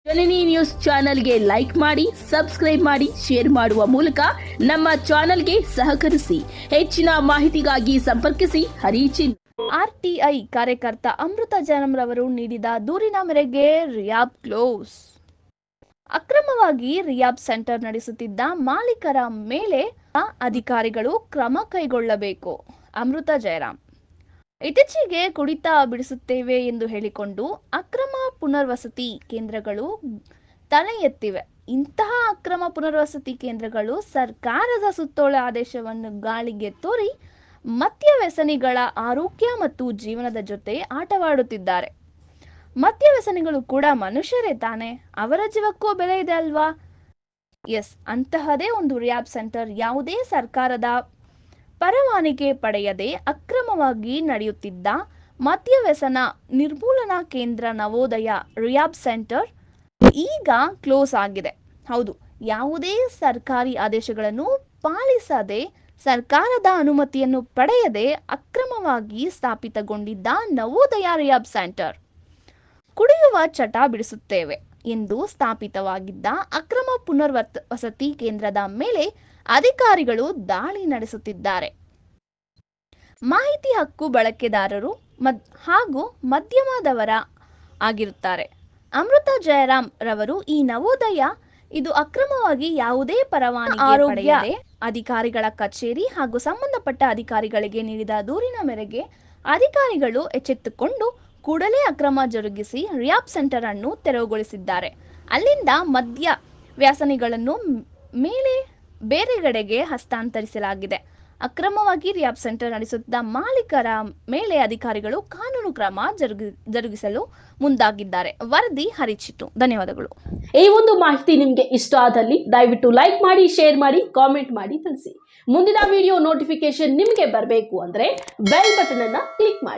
ಜನನಿ news ಚಾನೆಲ್ಗೆ like ಮಾಡಿ, subscribe ಮಾಡಿ, ಶೇರ್ ಮಾಡುವ ಮೂಲಕ ನಮ್ಮ ಚಾನೆಲ್ಗೆ ಸಹಕರಿಸಿ. ಹೆಚ್ಚಿನ ಮಾಹಿತಿಗಾಗಿ ಸಂಪರ್ಕಿಸಿ ಹರಿಚಿನ್. ಆರ್ಟಿಐ ಕಾರ್ಯಕರ್ತ ಅಮೃತ ಜಯರಾಂರವರು ನೀಡಿದ ದೂರಿನ ಮೇರೆಗೆ ರಿಯಾಬ್ ಕ್ಲೋಸ್. ಅಕ್ರಮವಾಗಿ ರಿಯಾಬ್ ಸೆಂಟರ್ ನಡೆಸುತ್ತಿದ್ದ ಮಾಲೀಕರ ಮೇಲೆ ಅಧಿಕಾರಿಗಳು ಕ್ರಮ ಕೈಗೊಳ್ಳಬೇಕು. ಅಮೃತ ಜಯರಾಂ ಇತ್ತೀಚೆಗೆ ಕುಡಿತ ಬಿಡಿಸುತ್ತೇವೆ ಎಂದು ಹೇಳಿಕೊಂಡು ಅಕ್ರಮ ಪುನರ್ವಸತಿ ಕೇಂದ್ರಗಳು ತಲೆ ಎತ್ತಿವೆ. ಇಂತಹ ಅಕ್ರಮ ಪುನರ್ವಸತಿ ಕೇಂದ್ರಗಳು ಸರ್ಕಾರದ ಸುತ್ತೋಲೆ ಆದೇಶವನ್ನು ಗಾಳಿಗೆ ತೋರಿ ಮದ್ಯ ವ್ಯಸನಿಗಳ ಆರೋಗ್ಯ ಮತ್ತು ಜೀವನದ ಜೊತೆ ಆಟವಾಡುತ್ತಿದ್ದಾರೆ. ಮದ್ಯ ವ್ಯಸನಿಗಳು ಕೂಡ ಮನುಷ್ಯರೇ ತಾನೆ, ಅವರ ಜೀವಕ್ಕೂ ಬೆಲೆ ಇದೆ ಅಲ್ವಾ? ಎಸ್, ಅಂತಹದೇ ಒಂದು ರಿಯಾಬ್ ಸೆಂಟರ್ ಯಾವುದೇ ಸರ್ಕಾರದ ಪರವಾನಗಿ ಪಡೆಯದೆ ಅಕ್ರಮವಾಗಿ ನಡೆಯುತ್ತಿದ್ದ ಮದ್ಯ ವ್ಯಸನ ನಿರ್ಮೂಲನಾ ಕೇಂದ್ರ ನವೋದಯ ರಿಯಾಬ್ ಸೆಂಟರ್ ಈಗ ಕ್ಲೋಸ್ ಆಗಿದೆ. ಹೌದು, ಯಾವುದೇ ಸರ್ಕಾರಿ ಆದೇಶಗಳನ್ನು ಪಾಲಿಸದೆ ಸರ್ಕಾರದ ಅನುಮತಿಯನ್ನು ಪಡೆಯದೆ ಅಕ್ರಮವಾಗಿ ಸ್ಥಾಪಿತಗೊಂಡಿದ್ದ ನವೋದಯ ರಿಯಾಬ್ ಸೆಂಟರ್ ಕುಡಿಯುವ ಚಟ ಬಿಡಿಸುತ್ತೇವೆ ಎಂದು ಸ್ಥಾಪಿತವಾಗಿದ್ದ ಅಕ್ರಮ ಪುನರ್ವಸತಿ ಕೇಂದ್ರದ ಮೇಲೆ ಅಧಿಕಾರಿಗಳು ದಾಳಿ ನಡೆಸುತ್ತಿದ್ದಾರೆ. ಮಾಹಿತಿ ಹಕ್ಕು ಬಳಕೆದಾರರು ಹಾಗೂ ಮಧ್ಯಮದವರ ಆಗಿರುತ್ತಾರೆ. ಅಮೃತ ಜಯರಾಂ ರವರು ಈ ನವೋದಯ ಇದು ಅಕ್ರಮವಾಗಿ ಯಾವುದೇ ಪರವಾನಗಿ ಪಡೆಯದೆ ಅಧಿಕಾರಿಗಳ ಕಚೇರಿ ಹಾಗೂ ಸಂಬಂಧಪಟ್ಟ ಅಧಿಕಾರಿಗಳಿಗೆ ನೀಡಿದ ದೂರಿನ ಮೇರೆಗೆ ಅಧಿಕಾರಿಗಳು ಎಚ್ಚೆತ್ತುಕೊಂಡು ಕೂಡಲೇ ಅಕ್ರಮ ಜರುಗಿಸಿ ರಿಯಾಬ್ ಸೆಂಟರ್ ಅನ್ನು ತೆರವುಗೊಳಿಸಿದ್ದಾರೆ. ಅಲ್ಲಿಂದ ಮದ್ಯ ವ್ಯಸನಿಗಳನ್ನು ಬೇರೆಡೆಗೆ ಹಸ್ತಾಂತರಿಸಲಾಗಿದೆ. ಅಕ್ರಮವಾಗಿ ರಿಯಾಬ್ ಸೆಂಟರ್ ನಡೆಸುತ್ತಿದ್ದ ಮಾಲೀಕರ ಮೇಲೆ ಅಧಿಕಾರಿಗಳು ಕಾನೂನು ಕ್ರಮ ಜರುಗಿಸಲು ಮುಂದಾಗಿದ್ದಾರೆ. ವರದಿ ಹರಿಚಿತು. ಧನ್ಯವಾದಗಳು. ಈ ಒಂದು ಮಾಹಿತಿ ನಿಮಗೆ ಇಷ್ಟ ಆದಲ್ಲಿ ದಯವಿಟ್ಟು ಲೈಕ್ ಮಾಡಿ, ಶೇರ್ ಮಾಡಿ, ಕಾಮೆಂಟ್ ಮಾಡಿ ತಿಳಿಸಿ. ಮುಂದಿನ ವಿಡಿಯೋ ನೋಟಿಫಿಕೇಶನ್ ನಿಮಗೆ ಬರಬೇಕು ಅಂದ್ರೆ ಬೆಲ್ ಬಟನ್ ಅನ್ನ ಕ್ಲಿಕ್ ಮಾಡಿ.